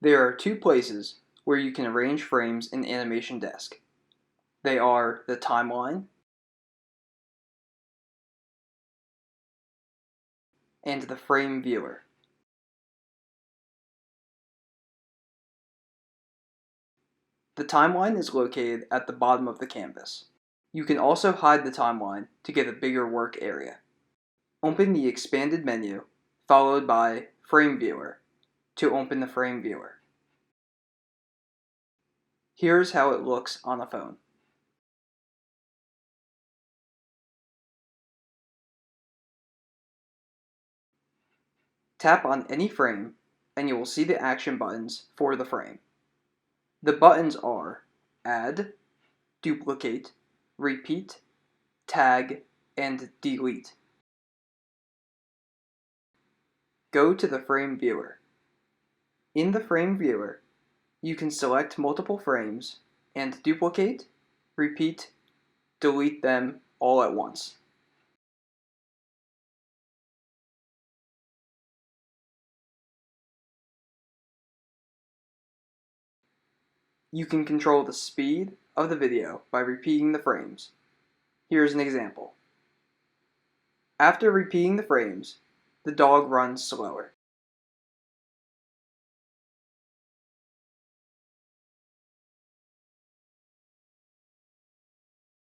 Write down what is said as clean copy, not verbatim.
There are two places where you can arrange frames in Animation Desk. They are the timeline and the frame viewer. The timeline is located at the bottom of the canvas. You can also hide the timeline to get a bigger work area. Open the expanded menu, followed by Frame Viewer, to open the frame viewer. Here's how it looks on a phone. Tap on any frame, and you will see the action buttons for the frame. The buttons are Add, Duplicate, Repeat, Tag, and Delete. Go to the Frame Viewer. In the Frame Viewer, you can select multiple frames and duplicate, repeat, delete them all at once. You can control the speed of the video by repeating the frames. Here's an example. After repeating the frames, the dog runs slower.